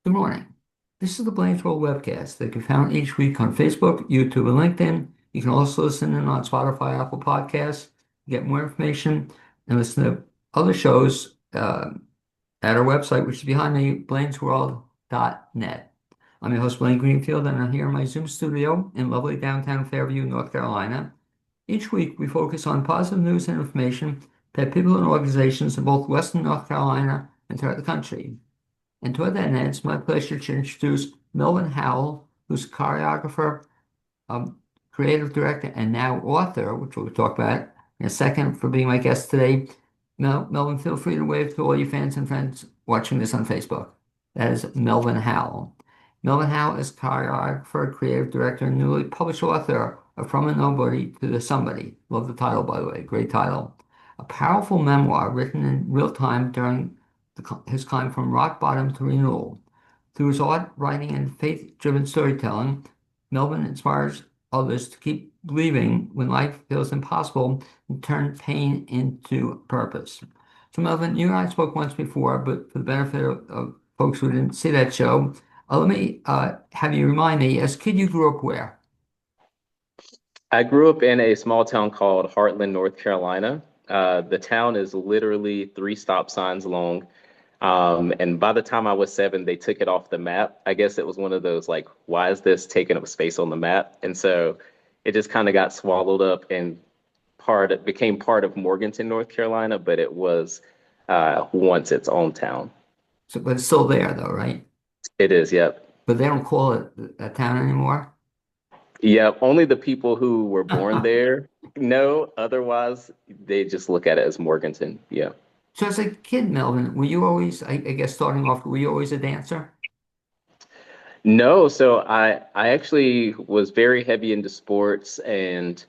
Good morning. This is the Blaine's World webcast that can be found each week on Facebook, YouTube, and LinkedIn. You can also listen in on Spotify, Apple Podcasts, get more information, and listen to other shows at our website, which is behind me, blainsworld.net. I'm your host, Blaine Greenfield, and I'm here in my Zoom studio in lovely downtown Fairview, North Carolina. Each week, we focus on positive news and information that people and organizations in both Western North Carolina and throughout the country. And toward that end, it's my pleasure to introduce Melvin Howell, who's a choreographer, creative director, and now author, which we'll talk about in a second, for being my guest today. Melvin, feel free to wave to all your fans and friends watching this on Facebook. That is Melvin Howell. Melvin Howell is choreographer, creative director, and newly published author of From a Nobody to the Somebody. Love the title, by the way. Great title. A powerful memoir written in real time during his climb from rock bottom to renewal. Through his art, writing, and faith-driven storytelling, Melvin inspires others to keep believing when life feels impossible and turn pain into purpose. So, Melvin, you and I spoke once before, but for the benefit of folks who didn't see that show, let me have you remind me, as a kid, you grew up where? I grew up in a small town called Heartland, North Carolina. The town is literally three stop signs long. And by the time I was 7, they took it off the map. I guess it was one of those like, why is this taking up space on the map? And so it just kind of got swallowed up and it became part of Morganton, North Carolina, but it was once its own town. So, but it's still there, though, right? It is, yep. But they don't call it a town anymore. Yep, only the people who were born there know. Otherwise, they just look at it as Morganton. Yeah. So as a kid, Melvin, were you always, I guess starting off, were you always a dancer? No, so I actually was very heavy into sports and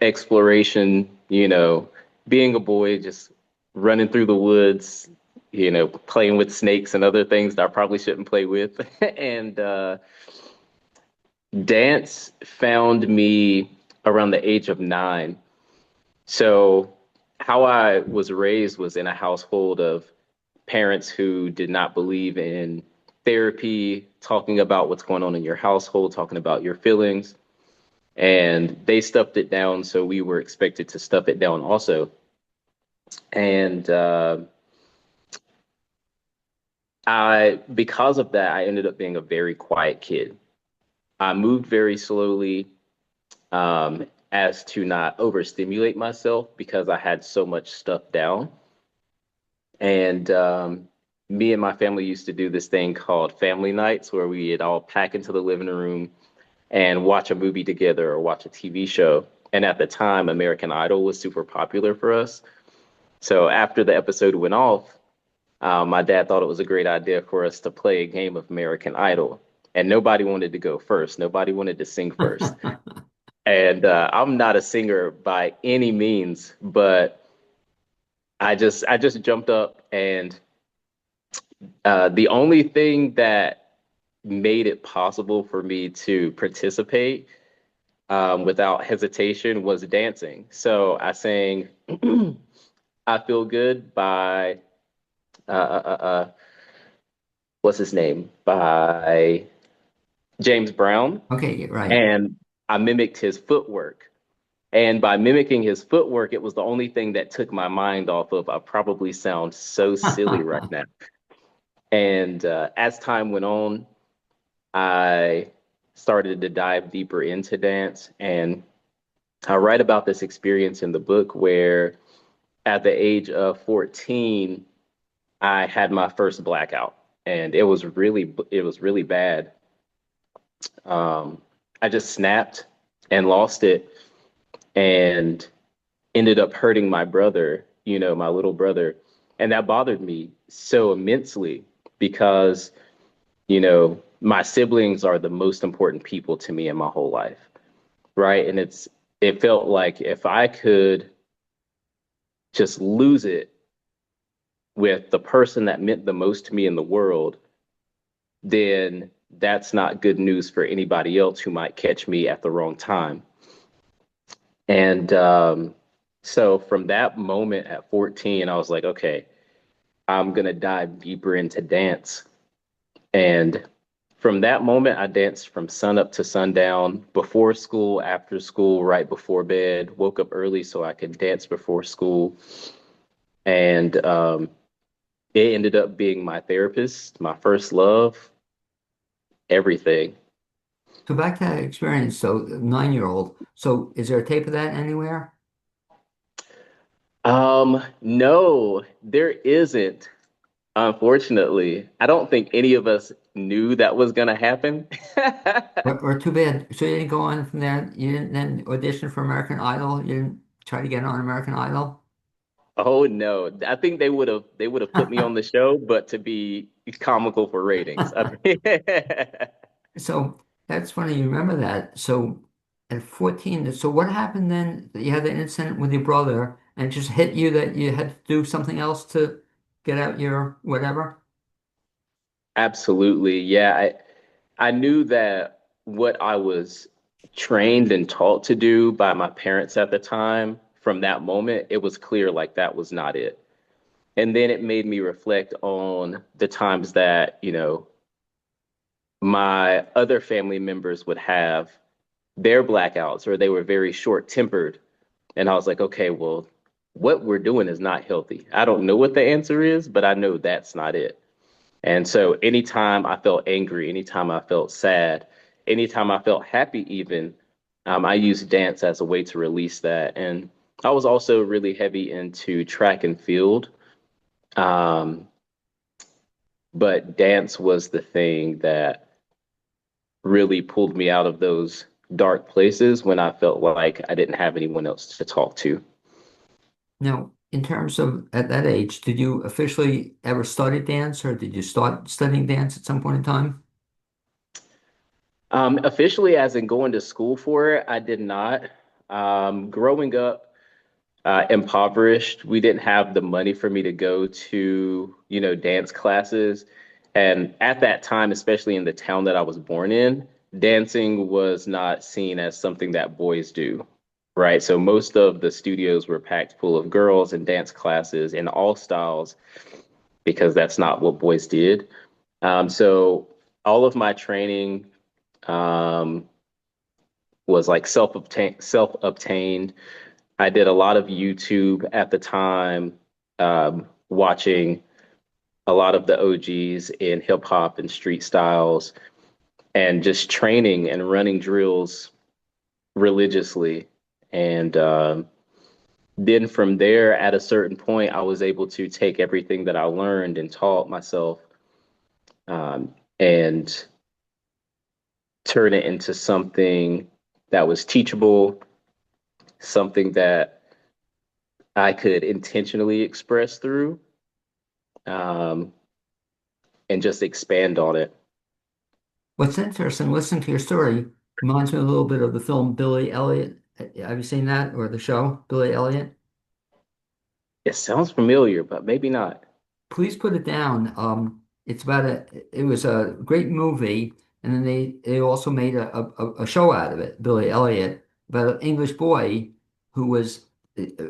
exploration, being a boy, just running through the woods, playing with snakes and other things that I probably shouldn't play with. And dance found me around the age of 9. So how I was raised was in a household of parents who did not believe in therapy, talking about what's going on in your household, talking about your feelings, and they stuffed it down. So we were expected to stuff it down also. And because of that, I ended up being a very quiet kid. I moved very slowly, as to not overstimulate myself because I had so much stuff down. And me and my family used to do this thing called family nights where we'd all pack into the living room and watch a movie together or watch a TV show. And at the time, American Idol was super popular for us. So after the episode went off, my dad thought it was a great idea for us to play a game of American Idol. And nobody wanted to go first. Nobody wanted to sing first. And I'm not a singer by any means, but I just jumped up, and the only thing that made it possible for me to participate without hesitation was dancing. So I sang "I Feel Good" by what's his name, by James Brown, Okay, yeah, right. and I mimicked his footwork. And by mimicking his footwork, it was the only thing that took my mind off of, I probably sound so silly right now. And as time went on, I started to dive deeper into dance. And I write about this experience in the book where at the age of 14, I had my first blackout. And it was really bad. I just snapped and lost it and ended up hurting my brother, my little brother. And that bothered me so immensely because, my siblings are the most important people to me in my whole life. Right. And it felt like if I could just lose it with the person that meant the most to me in the world, then that's not good news for anybody else who might catch me at the wrong time. And so from that moment at 14, I was like, okay, I'm going to dive deeper into dance. And from that moment, I danced from sun up to sundown, before school, after school, right before bed, woke up early so I could dance before school. And it ended up being my therapist, my first love, everything. So back to that experience. So 9-year-old. So is there a tape of that anywhere? No, there isn't. Unfortunately, I don't think any of us knew that was going to happen. Or too bad. So you didn't go on from there. You didn't then audition for American Idol. You didn't try to get on American Idol. Oh no, I think they would have put me on the show, but to be comical for ratings. So that's funny. You remember that. So at 14, so what happened then? That you had the incident with your brother and it just hit you that you had to do something else to get out your whatever? Absolutely, yeah. I knew that what I was trained and taught to do by my parents at the time, from that moment, it was clear like that was not it. And then it made me reflect on the times that, my other family members would have their blackouts or they were very short-tempered. And I was like, okay, well, what we're doing is not healthy. I don't know what the answer is, but I know that's not it. And so anytime I felt angry, anytime I felt sad, anytime I felt happy, even, I used dance as a way to release that. And I was also really heavy into track and field. Um, but dance was the thing that really pulled me out of those dark places when I felt like I didn't have anyone else to talk to. Now, in terms of at that age, did you officially ever study dance or did you start studying dance at some point in time? Officially, as in going to school for it, I did not. Growing up, impoverished. We didn't have the money for me to go to, dance classes. And at that time, especially in the town that I was born in, dancing was not seen as something that boys do, right? So most of the studios were packed full of girls and dance classes in all styles because that's not what boys did. So all of my training um, was like self-obtained. I did a lot of YouTube at the time, watching a lot of the OGs in hip hop and street styles, and just training and running drills religiously. And then from there, at a certain point, I was able to take everything that I learned and taught myself, and turn it into something that was teachable, something that I could intentionally express through. Um, and just expand on it. What's interesting, listening to your story reminds me a little bit of the film Billy Elliot. Have you seen that or the show Billy Elliot? It sounds familiar, but maybe not. Please put it down. It's about it was a great movie, and then they also made a show out of it, Billy Elliot, about an English boy who was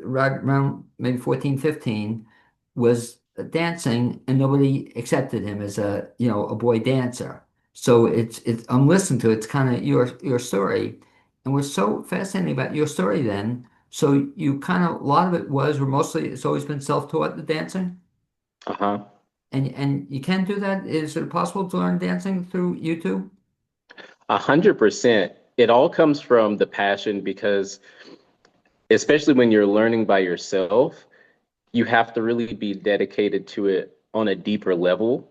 right around maybe 14, 15, was dancing, and nobody accepted him as a boy dancer. So it's I'm listening to it, it's kind of your story, and what's so fascinating about your story then. So you kind of a lot of it was, or mostly, it's always been self-taught the dancing. Uh-huh. And you can do that? Is it possible to learn dancing through YouTube? 100%. It all comes from the passion because, especially when you're learning by yourself, you have to really be dedicated to it on a deeper level.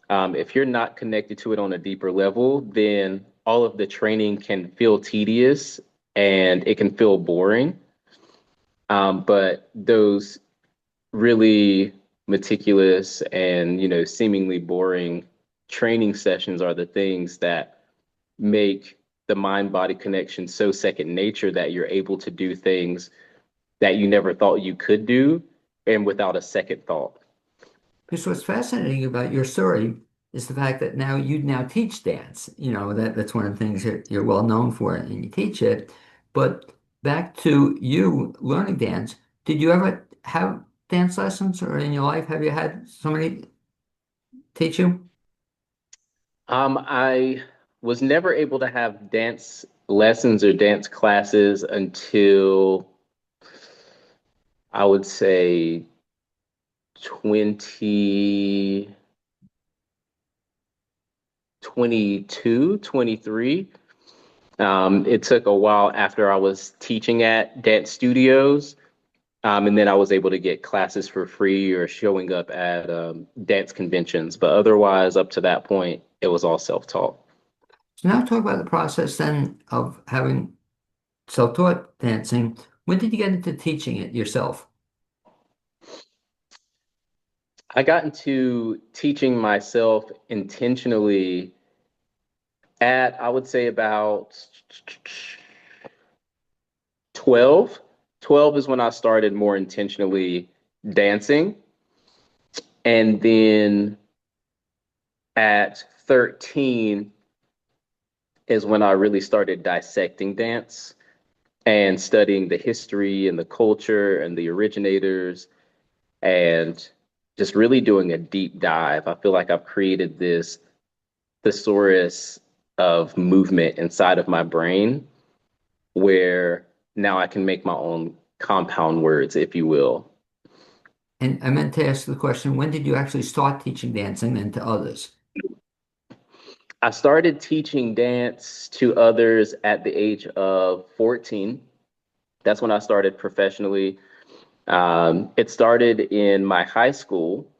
If you're not connected to it on a deeper level, then all of the training can feel tedious and it can feel boring. But those really meticulous and seemingly boring training sessions are the things that make the mind body connection so second nature that you're able to do things that you never thought you could do and without a second thought. Because what's fascinating about your story is the fact that now you now teach dance. That's one of the things that you're well known for, and you teach it. But back to you learning dance, did you ever have dance lessons, or in your life have you had somebody teach you? I was never able to have dance lessons or dance classes until I would say 20 22, 23. It took a while after I was teaching at dance studios, and then I was able to get classes for free or showing up at dance conventions. But otherwise, up to that point, it was all self-taught. So now talk about the process then of having self-taught dancing. When did you get into teaching it yourself? I got into teaching myself intentionally at, I would say, about 12. 12 is when I started more intentionally dancing. And then at 13 is when I really started dissecting dance and studying the history and the culture and the originators and just really doing a deep dive. I feel like I've created this thesaurus of movement inside of my brain where now I can make my own compound words, if you will. And I meant to ask the question, when did you actually start teaching dancing then to others? I started teaching dance to others at the age of 14. That's when I started professionally. It started in my high school.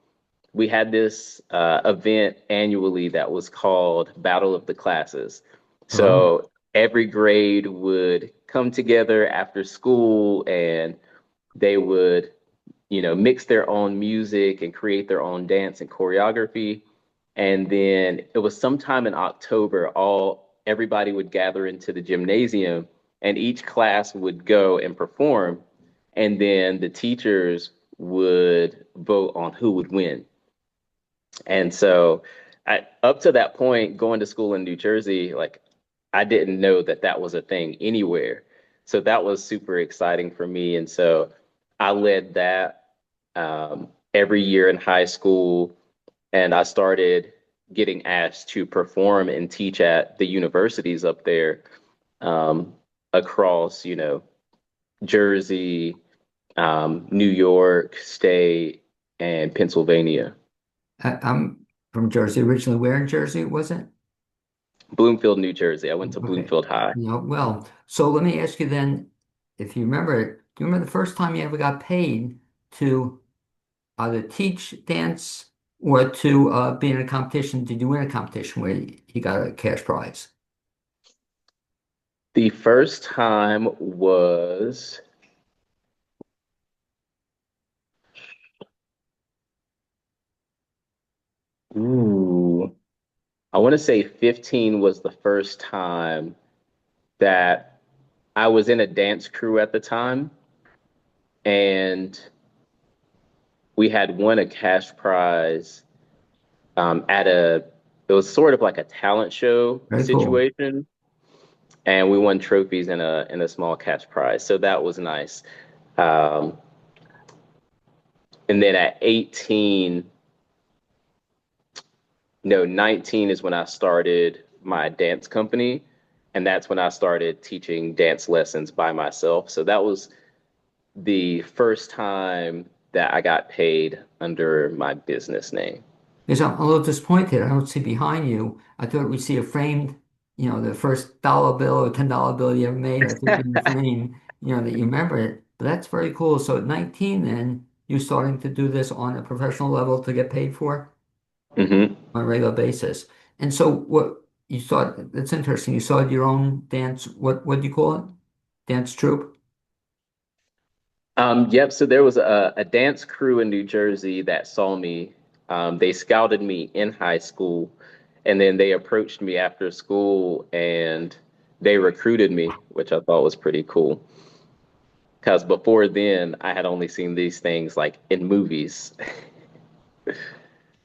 We had this event annually that was called Battle of the Classes. Oh, So every grade would come together after school and they would, mix their own music and create their own dance and choreography. And then it was sometime in October, everybody would gather into the gymnasium and each class would go and perform. And then the teachers would vote on who would win. And so up to that point, going to school in New Jersey, like I didn't know that that was a thing anywhere. So that was super exciting for me. And so I led that every year in high school. And I started getting asked to perform and teach at the universities up there um, across, Jersey, New York State, and Pennsylvania. I'm from Jersey originally. Where in Jersey was it? Bloomfield, New Jersey. I went to Okay. Bloomfield High. No, well, so let me ask you then, if you remember it, do you remember the first time you ever got paid to either teach dance or to be in a competition? Did you win a competition where you got a cash prize? The first time was, ooh, I want to say 15 was the first time that I was in a dance crew at the time, and we had won a cash prize at it was sort of like a talent show Very cool. situation, and we won trophies in a small cash prize. So that was nice. Um, and then at 18, no, 19 is when I started my dance company. And that's when I started teaching dance lessons by myself. So that was the first time that I got paid under my business name. Because I'm a little disappointed. I don't see behind you. I thought we'd see a framed, the first dollar bill or $10 bill you ever made. I think in the frame, that you remember it. But that's very cool. So at 19, then you're starting to do this on a professional level to get paid for hmm on a regular basis. And so what you thought, that's interesting. You started your own dance, what do you call it? Dance troupe? Yep. So there was a dance crew in New Jersey that saw me. They scouted me in high school, and then they approached me after school and they recruited me, which I thought was pretty cool. Because before then, I had only seen these things like in movies.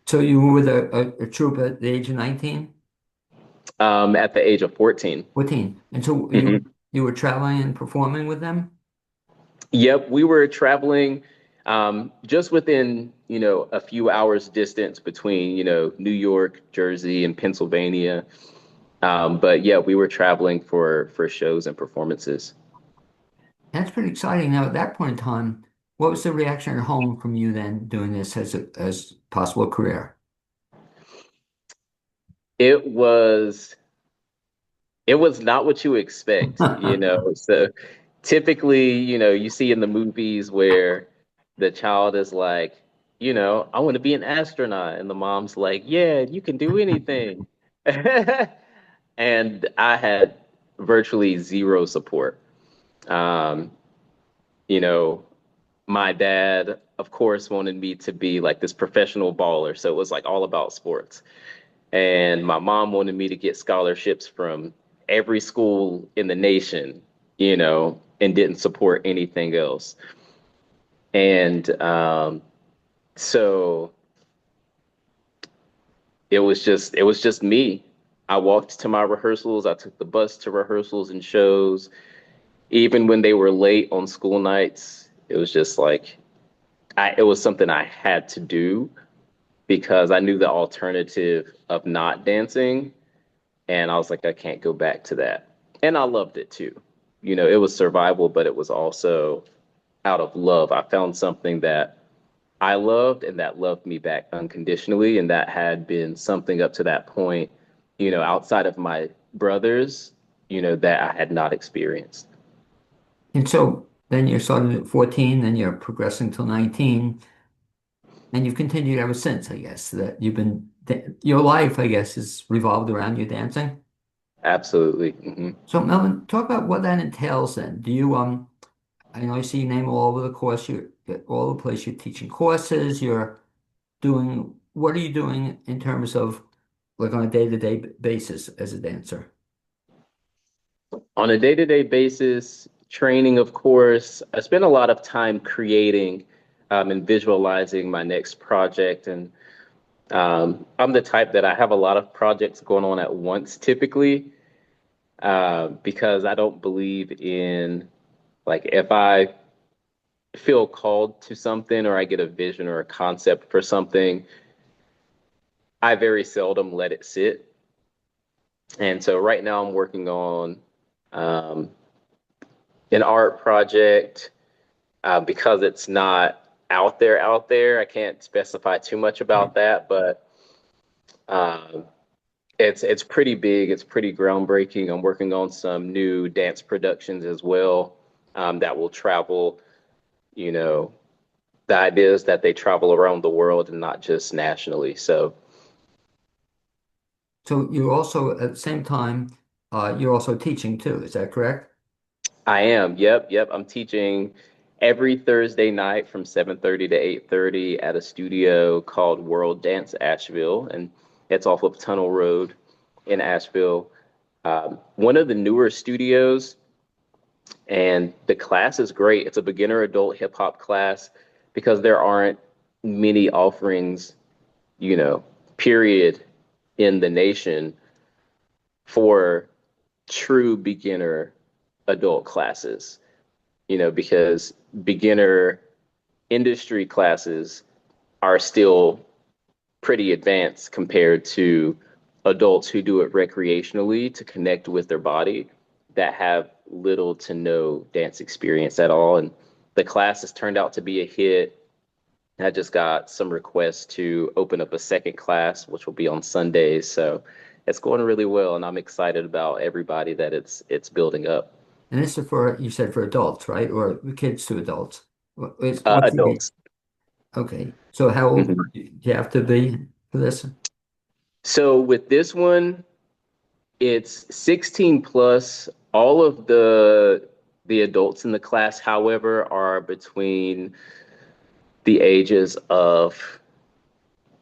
So you were with a troupe at the age of 19? At the age of 14. 14. And so hmm you were traveling and performing with them? Yep, we were traveling. Just within, a few hours distance between, New York, Jersey, and Pennsylvania. But yeah, we were traveling for shows and performances. That's pretty exciting. Now, at that point in time, what was the reaction at home from you then doing this as possible career? It was it was not what you expect, So typically, you see in the movies where the child is like, I want to be an astronaut, and the mom's like, yeah, you can do anything. And I had virtually zero support. Um, you know, my dad, of course, wanted me to be like this professional baller, so it was like all about sports. And my mom wanted me to get scholarships from every school in the nation, and didn't support anything else. And so it was just me. I walked to my rehearsals. I took the bus to rehearsals and shows. Even when they were late on school nights, it was just like it was something I had to do because I knew the alternative of not dancing. And I was like, I can't go back to that. And I loved it too. It was survival, but it was also out of love. I found something that I loved and that loved me back unconditionally. And that had been something up to that point, outside of my brothers, that I had not experienced. And so then you started at 14, then you're progressing till 19, and you've continued ever since, I guess, that your life, I guess, is revolved around you dancing. Absolutely. Hmm. So Melvin, talk about what that entails then. I know I see your name all over the course, you're all over the place, you're teaching courses, what are you doing in terms of like on a day-to-day basis as a dancer? On a day-to-day basis, training, of course, I spend a lot of time creating and visualizing my next project. And I'm the type that I have a lot of projects going on at once typically, because I don't believe in, like, if I feel called to something or I get a vision or a concept for something, I very seldom let it sit. And so right now I'm working on um, an art project. Because it's not out there, I can't specify too much Right. about that, but um, it's pretty big. It's pretty groundbreaking. I'm working on some new dance productions as well, that will travel. You know, the idea is that they travel around the world and not just nationally. So So you're also at the same time, you're also teaching too, is that correct? I am. Yep, yep. I'm teaching every Thursday night from 7:30 to 8:30 at a studio called World Dance Asheville, and it's off of Tunnel Road in Asheville. One of the newer studios, and the class is great. It's a beginner adult hip hop class because there aren't many offerings, you know, period, in the nation for true beginner adult classes, because beginner industry classes are still pretty advanced compared to adults who do it recreationally to connect with their body that have little to no dance experience at all. And the class has turned out to be a hit. I just got some requests to open up a second class, which will be on Sundays. So it's going really well, and I'm excited about everybody that it's building up. And this is you said for adults, right? Or kids to adults. What's the age? Adults. Okay. So how old Mhm. do you have to be for this? So with this one, it's 16 plus. All of the adults in the class, however, are between the ages of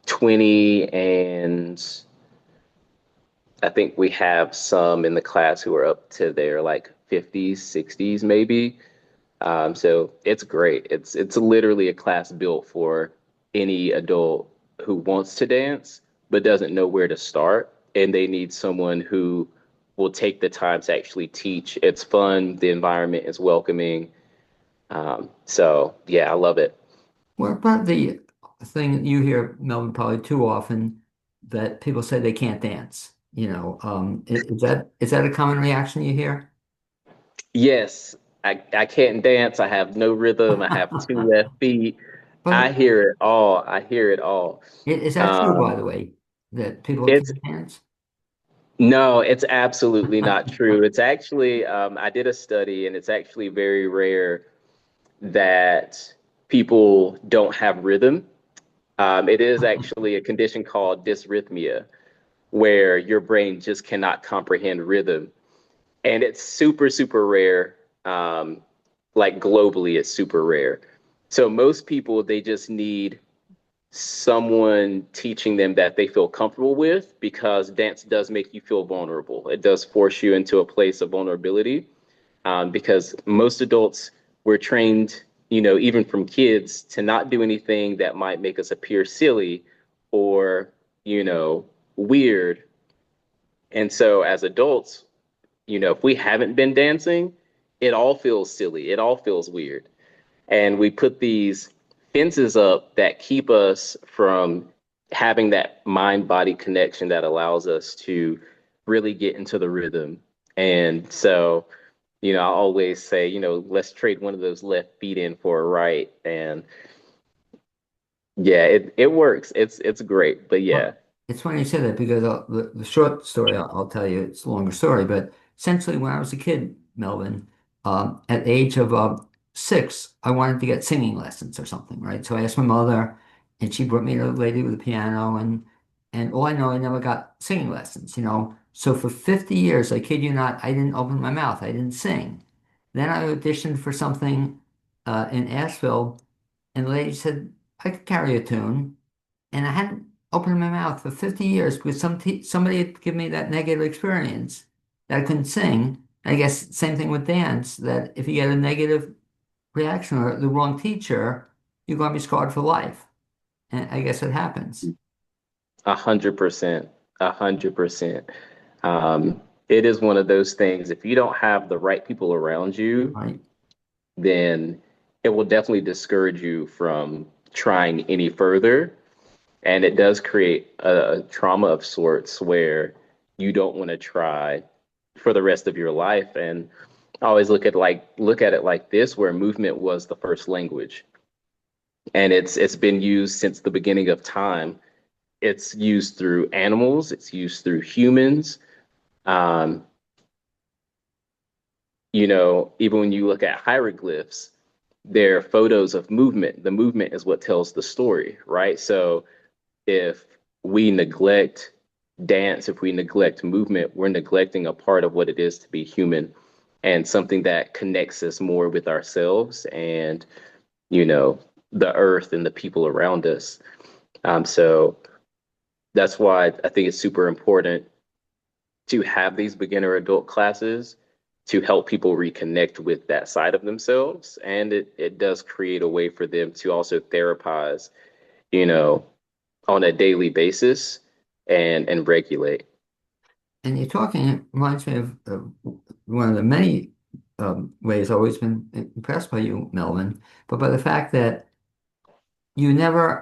20, and I think we have some in the class who are up to their like 50s, 60s maybe. So it's great. It's literally a class built for any adult who wants to dance but doesn't know where to start, and they need someone who will take the time to actually teach. It's fun. The environment is welcoming. So yeah, I love it. What about the thing that you hear, Melvin, probably too often, that people say they can't dance? Is that a common reaction you hear? Yes, I can't dance. I have no rhythm. I have two left feet. I But hear it all. I hear it all. is that true, by Um, the way, that people it's can't dance? no, it's absolutely not true. It's actually, I did a study, and it's actually very rare that people don't have rhythm. It is actually a condition called dysrhythmia, where your brain just cannot comprehend rhythm. And it's super, super rare. Like globally, it's super rare. So most people, they just need someone teaching them that they feel comfortable with because dance does make you feel vulnerable. It does force you into a place of vulnerability because most adults were trained, even from kids, to not do anything that might make us appear silly or, you know, weird. And so as adults, if we haven't been dancing, it all feels silly. It all feels weird. And we put these fences up that keep us from having that mind body connection that allows us to really get into the rhythm. And so, I always say, let's trade one of those left feet in for a right. And yeah, it works. It's great. But yeah. Well, it's funny you said that because the short story I'll tell you, it's a longer story, but essentially when I was a kid, Melvin, at the age of 6, I wanted to get singing lessons or something, right? So I asked my mother, and she brought me to a lady with a piano, and all I know, I never got singing lessons. So for 50 years, I kid you not, I didn't open my mouth, I didn't sing. Then I auditioned for something in Asheville, and the lady said I could carry a tune. And I hadn't opened my mouth for 50 years because somebody had given me that negative experience that I couldn't sing. I guess same thing with dance, that if you get a negative reaction or the wrong teacher, you're going to be scarred for life. And I guess it happens, 100%. 100%. It is one of those things. If you don't have the right people around you, right? then it will definitely discourage you from trying any further. And it does create a trauma of sorts where you don't want to try for the rest of your life. And I always look at it like this, where movement was the first language. And it's been used since the beginning of time. It's used through animals, it's used through humans. Um, even when you look at hieroglyphs, they're photos of movement. The movement is what tells the story, right? So if we neglect dance, if we neglect movement, we're neglecting a part of what it is to be human and something that connects us more with ourselves and, you know, the earth and the people around us. So that's why I think it's super important to have these beginner adult classes to help people reconnect with that side of themselves. And it does create a way for them to also therapize, you know, on a daily basis and regulate. And you're talking, it reminds me of one of the many ways I've always been impressed by you, Melvin, but by the fact that you never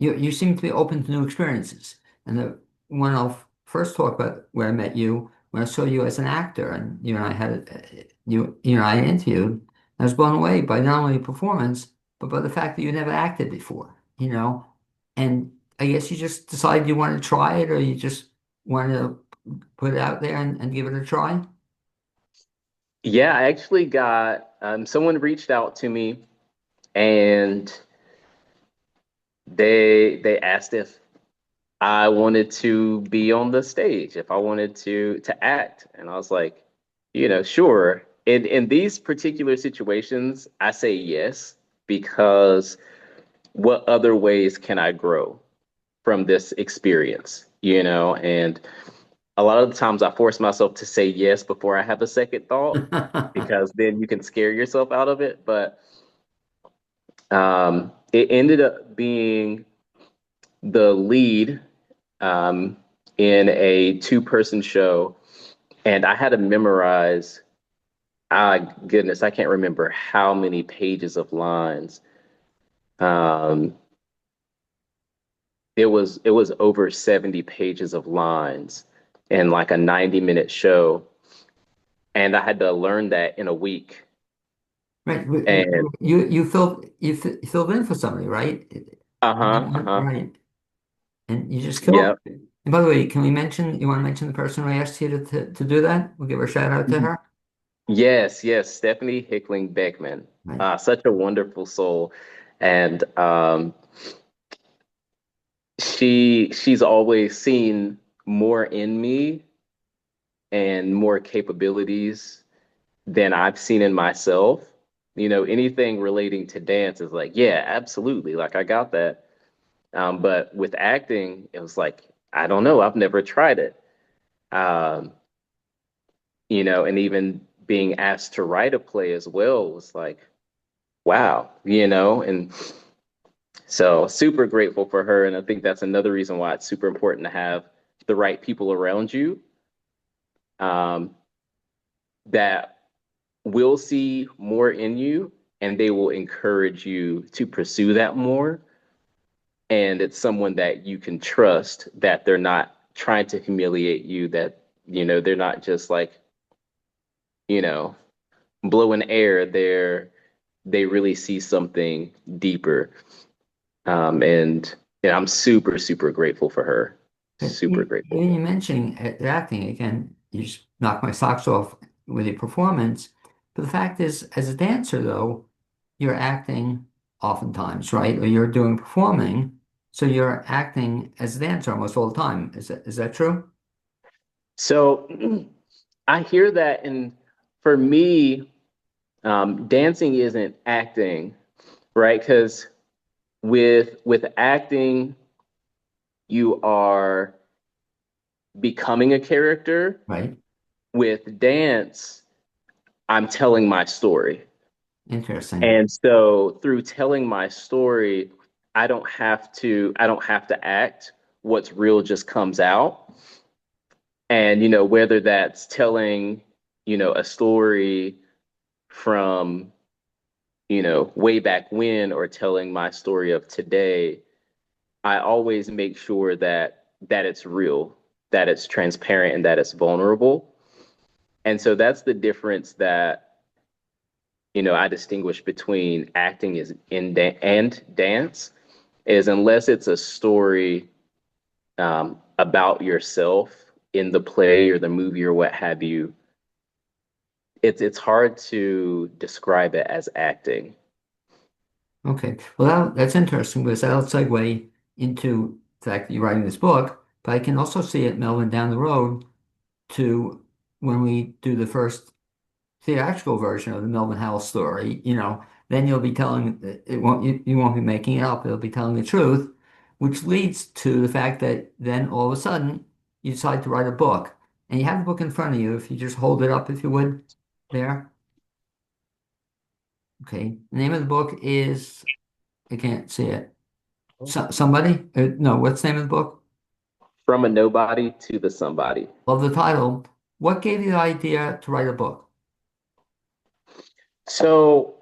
you seem to be open to new experiences. And when I'll first talk about where I met you, when I saw you as an actor, and you and I had I interviewed, I was blown away by not only your performance, but by the fact that you never acted before. And I guess you just decided you wanted to try it, or you just wanted to put it out there and give it a try. Yeah, I actually got someone reached out to me and they asked if I wanted to be on the stage, if I wanted to act. And I was like, sure. In these particular situations, I say yes because what other ways can I grow from this experience? And a lot of the times I force myself to say yes before I have a second thought because then you can scare yourself out of it. But it ended up being the lead um, in a two-person show, and I had to memorize. Ah, goodness, I can't remember how many pages of lines, Um, it was over 70 pages of lines in like a 90-minute show, and I had to learn that in a week. Right. And You filled in for somebody, right? uh-huh, uh-huh. Right. And you just killed Yep. it. And by the way, can we mention, you want to mention the person who asked you to do that? We'll give her a shout out to her. Yes, yes, Stephanie Hickling Beckman. Right. Such a wonderful soul. And she's always seen more in me and more capabilities than I've seen in myself. Anything relating to dance is like, yeah, absolutely. Like I got that. But with acting, it was like, I don't know, I've never tried it. Um, and even being asked to write a play as well was like, wow, and so super grateful for her. And I think that's another reason why it's super important to have the right people around you, um, that will see more in you and they will encourage you to pursue that more. And it's someone that you can trust, that they're not trying to humiliate you, that, they're not just like, you know, blowing air. They really see something deeper. And I'm super, super grateful for her. But Super grateful. even you mentioning acting again, you just knocked my socks off with your performance. But the fact is, as a dancer, though, you're acting oftentimes, right? Or you're doing performing, so you're acting as a dancer almost all the time. Is that true? So I hear that, and for me, dancing isn't acting, right? Because with acting, you are becoming a character. Right. With dance, I'm telling my story. Interesting. And so through telling my story, I don't have to act. What's real just comes out. And whether that's telling, a story from, way back when, or telling my story of today, I always make sure that it's real, that it's transparent, and that it's vulnerable. And so that's the difference that, I distinguish between acting is and dance, is unless it's a story, about yourself in the play or the movie or what have you, it's hard to describe it as acting. Okay. Well, that's interesting because that'll segue into the fact that you're writing this book, but I can also see it, Melvin, down the road to when we do the first theatrical version of the Melvin Howell story, then you'll be telling you won't be making it up, you'll be telling the truth, which leads to the fact that then all of a sudden you decide to write a book. And you have the book in front of you, if you just hold it up, if you would, there. Okay. The name of the book is, I can't see it. Somebody? No, what's the name of the book? From a nobody to the somebody. Love the title. What gave you the idea to write a book? So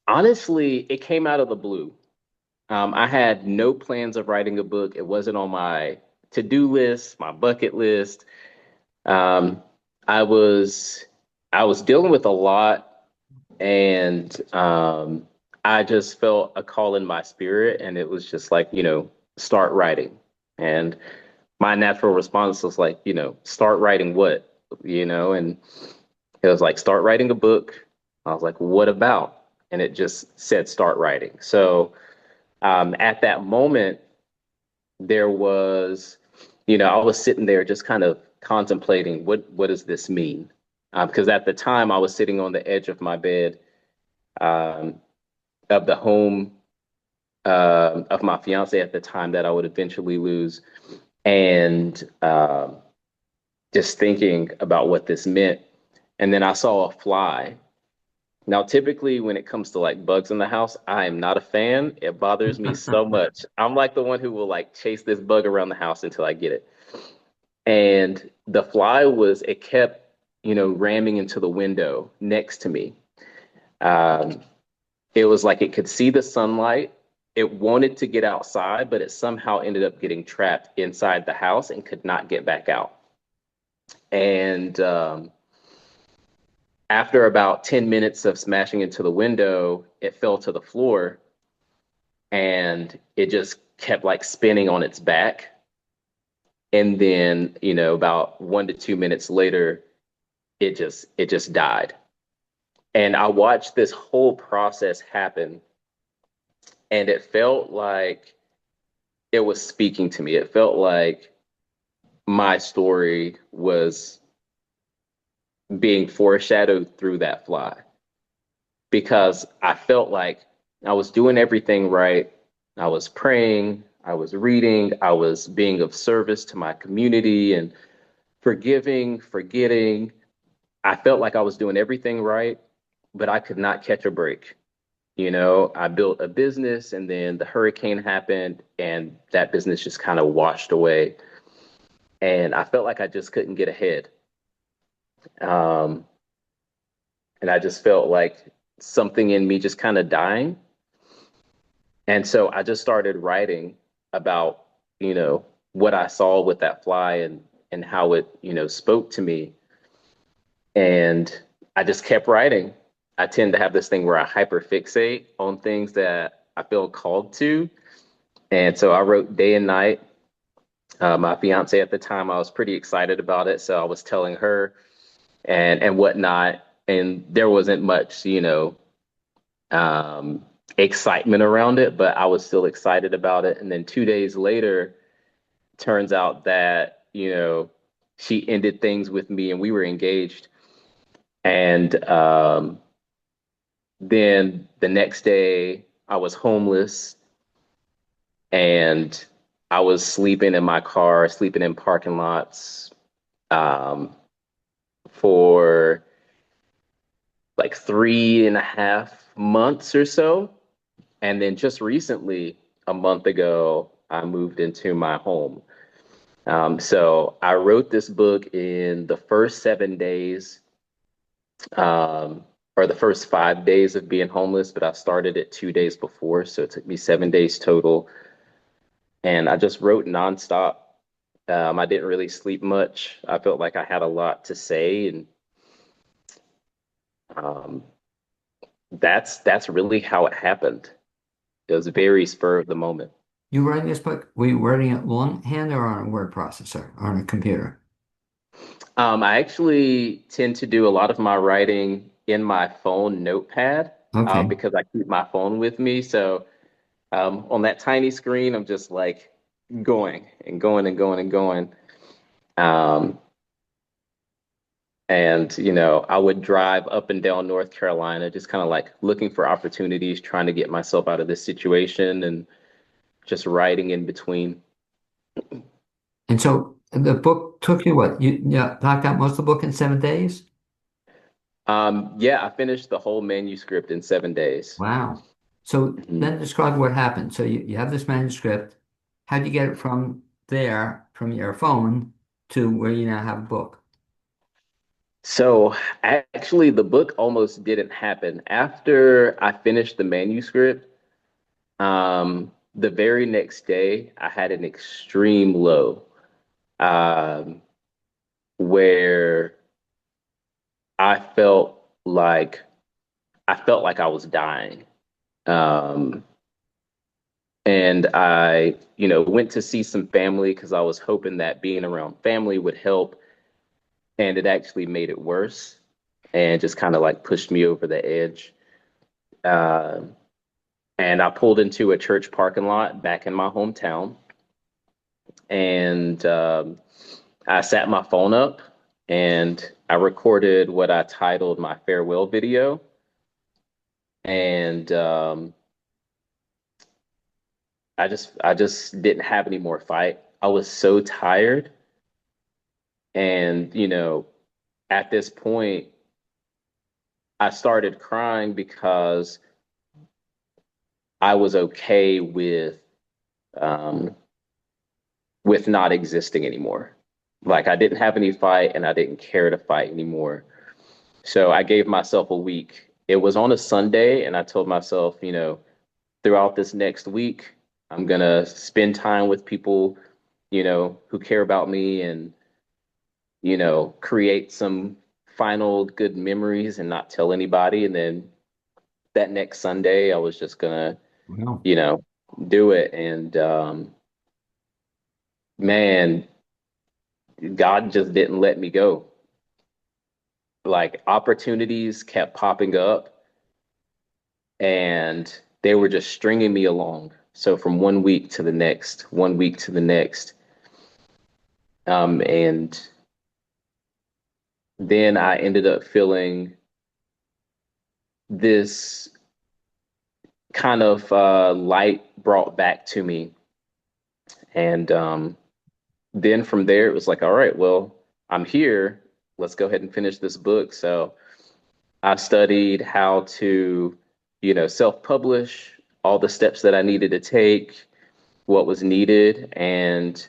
honestly, it came out of the blue. I had no plans of writing a book. It wasn't on my to-do list, my bucket list. Um, I was I was dealing with a lot, and I just felt a call in my spirit, and it was just like, start writing. And my natural response was like, start writing what? And it was like, start writing a book. I was like, what about? And it just said, start writing. So at that moment, there was, I was sitting there just kind of contemplating what does this mean? Because at the time, I was sitting on the edge of my bed, um, of the home of my fiance at the time that I would eventually lose, and just thinking about what this meant. And then I saw a fly. Now, typically, when it comes to like bugs in the house, I am not a fan. It bothers me so much. I'm like the one who will like chase this bug around the house until I get it. And the fly it kept, ramming into the window next to me. Um, It was like it could see the sunlight. It wanted to get outside, but it somehow ended up getting trapped inside the house and could not get back out. And after about 10 minutes of smashing into the window, it fell to the floor and it just kept like spinning on its back. And then, about 1 to 2 minutes later, it just died. And I watched this whole process happen, and it felt like it was speaking to me. It felt like my story was being foreshadowed through that fly because I felt like I was doing everything right. I was praying, I was reading, I was being of service to my community and forgiving, forgetting. I felt like I was doing everything right, but I could not catch a break. I built a business and then the hurricane happened and that business just kind of washed away. And I felt like I just couldn't get ahead. Um, and I just felt like something in me just kind of dying. And so I just started writing about, what I saw with that fly and how it, spoke to me. And I just kept writing. I tend to have this thing where I hyperfixate on things that I feel called to. And so I wrote day and night. My fiance at the time, I was pretty excited about it. So I was telling her and whatnot. And there wasn't much, um, excitement around it, but I was still excited about it. And then 2 days later, turns out that, she ended things with me and we were engaged. And then the next day, I was homeless and I was sleeping in my car, sleeping in parking lots um, for like 3.5 months or so. And then just recently, a month ago, I moved into my home. So I wrote this book in the first 7 days, um, or the first 5 days of being homeless, but I started it 2 days before. So it took me 7 days total. And I just wrote nonstop. I didn't really sleep much. I felt like I had a lot to say, and um, that's really how it happened. It was very spur of the moment. You writing this book, were you writing it longhand or on a word processor, or on a computer? I actually tend to do a lot of my writing in my phone notepad Okay. because I keep my phone with me. So on that tiny screen, I'm just like going and going and going and going. Um, and I would drive up and down North Carolina, just kind of like looking for opportunities, trying to get myself out of this situation, and just writing in between. And so the book took you what? You yeah, knocked out most of the book in 7 days? Yeah, I finished the whole manuscript in 7 days. Wow. So Mhm. then describe what happened. So you have this manuscript. How'd you get it from there, from your phone, to where you now have a book? So actually, the book almost didn't happen. After I finished the manuscript, the very next day, I had an extreme low um, where I felt like I was dying. Um, and I, went to see some family because I was hoping that being around family would help, and it actually made it worse and just kind of like pushed me over the edge. Um, and I pulled into a church parking lot back in my hometown, and I sat my phone up and I recorded what I titled my farewell video. And I just didn't have any more fight. I was so tired, and at this point, I started crying because I was okay um, with not existing anymore. Like I didn't have any fight and I didn't care to fight anymore. So I gave myself a week it was on a Sunday, and I told myself, throughout this next week, I'm gonna spend time with people, who care about me and, create some final good memories and not tell anybody. And then that next Sunday, I was just gonna, Wow. you know, do it. And man, God just didn't let me go. Like opportunities kept popping up and they were just stringing me along. So from one week to the next, one week to the next. And then I ended up feeling this kind of light brought back to me. And then from there, it was like, all right, well, I'm here. Let's go ahead and finish this book. So I studied how to, self-publish, all the steps that I needed to take, what was needed, and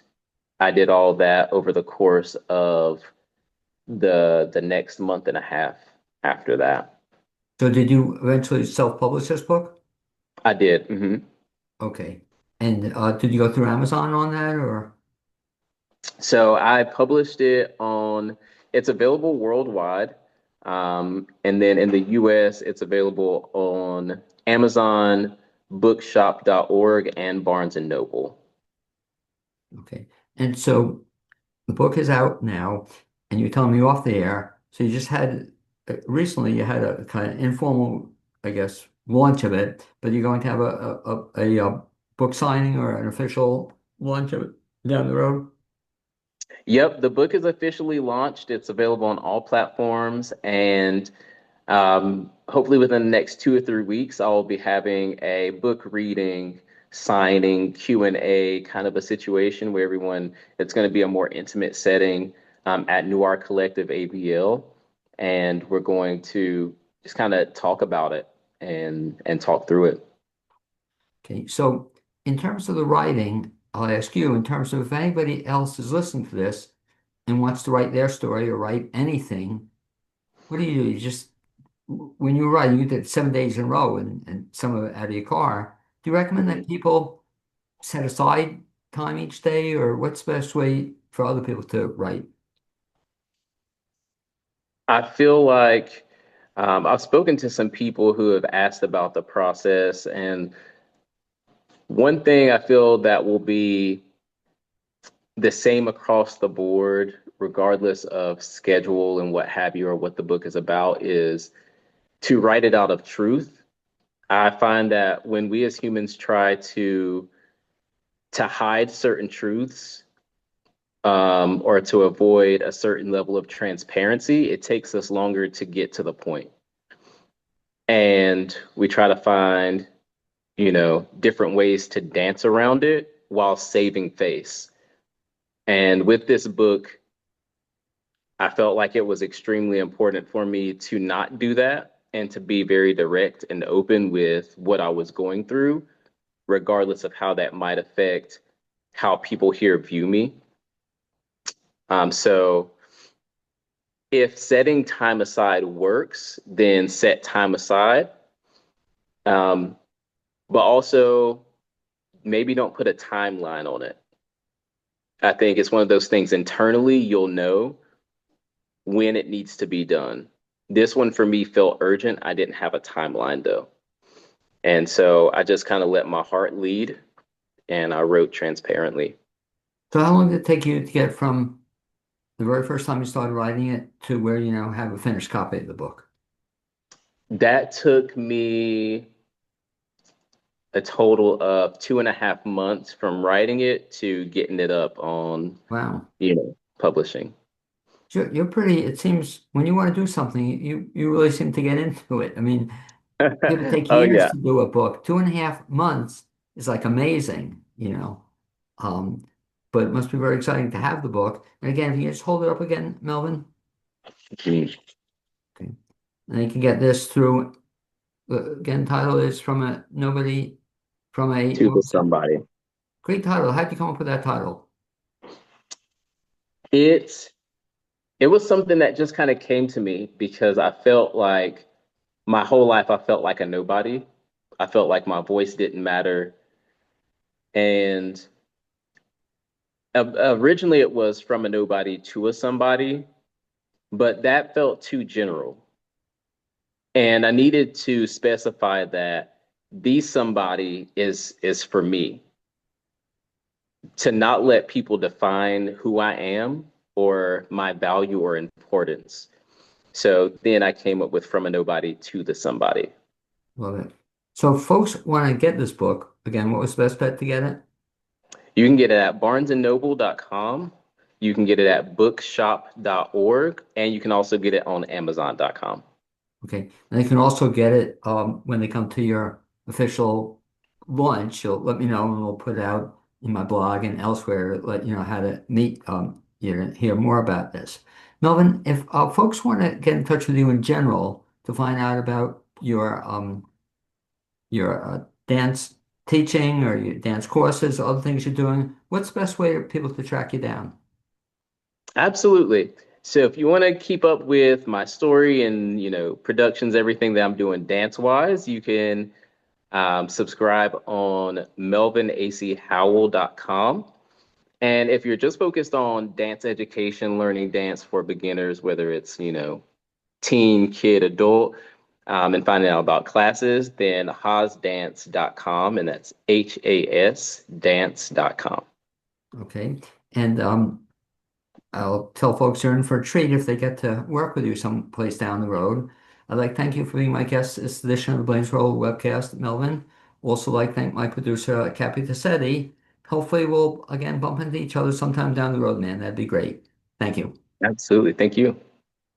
I did all that over the course of the next month and a half after that. So did you eventually self-publish this book? I did. Okay. And did you go through Amazon on that or? So I published it it's available worldwide. And then in the US, it's available on Amazon, bookshop.org, and Barnes and Noble. Okay. And so the book is out now, and you're telling me off the air. So you just had recently you had a kind of informal, I guess, launch of it, but you're going to have a book signing or an official launch of it down the road. Yep, the book is officially launched. It's available on all platforms, and hopefully within the next 2 or 3 weeks, I'll be having a book reading, signing, Q&A kind of a situation where it's going to be a more intimate setting at Noir Collective ABL, and we're going to just kind of talk about it and talk through it. Okay. So in terms of the writing, I'll ask you in terms of if anybody else is listening to this and wants to write their story or write anything, what do? You just when you write, you did 7 days in a row and some of it out of your car. Do you recommend that people set aside time each day, or what's the best way for other people to write? I feel like I've spoken to some people who have asked about the process, and one thing I feel that will be the same across the board, regardless of schedule and what have you, or what the book is about, is to write it out of truth. I find that when we as humans try to hide certain truths, or to avoid a certain level of transparency, it takes us longer to get to the point. And we try to find, different ways to dance around it while saving face. And with this book, I felt like it was extremely important for me to not do that and to be very direct and open with what I was going through, regardless of how that might affect how people here view me. So if setting time aside works, then set time aside. Um, but also maybe don't put a timeline on it. I think it's one of those things internally, you'll know when it needs to be done. This one for me felt urgent. I didn't have a timeline though. And so I just kind of let my heart lead and I wrote transparently. So how long did it take you to get from the very first time you started writing it to where you now have a finished copy of the book? That took me a total of 2.5 months from writing it to getting it up on, Wow. publishing. You're pretty, it seems when you want to do something, you really seem to get into it. I mean, people take Oh years yeah. to do a book. 2.5 months is like amazing, you know. Um, but it must be very exciting to have the book. And again, if you just hold it up again, Melvin, Mm. okay. And you can get this through, again, title is from a nobody, from a, To what the was it? somebody. Great title. How'd you come up with that title? It it was something that just kind of came to me because I felt like my whole life I felt like a nobody. I felt like my voice didn't matter. And originally it was from a nobody to a somebody, but that felt too general. And I needed to specify that the somebody is for me, to not let people define who I am or my value or importance. So then I came up with from a nobody to the somebody. Love it. So if folks want to get this book, again, what was the best bet to get it? You can get it at barnesandnoble.com. You can get it at bookshop.org, and you can also get it on amazon.com. Okay. And they can also get it when they come to your official launch. You'll let me know and we'll put it out in my blog and elsewhere, let you know how to meet you know, hear more about this. Melvin, if folks want to get in touch with you in general to find out about your dance teaching or your dance courses, other things you're doing, what's the best way for people to track you down? Absolutely. So if you want to keep up with my story and productions, everything that I'm doing dance wise, you can subscribe on melvinachowell.com. And if you're just focused on dance education, learning dance for beginners, whether it's teen, kid, adult, and finding out about classes, then hasdance.com, and that's HAS dance.com. Okay. And I'll tell folks they're in for a treat if they get to work with you someplace down the road. I'd like to thank you for being my guest this edition of the Blaze Roll webcast, Melvin. Also like to thank my producer, Cappy Tassetti. Hopefully we'll again bump into each other sometime down the road, man. That'd be great. Thank you. Absolutely. Thank you.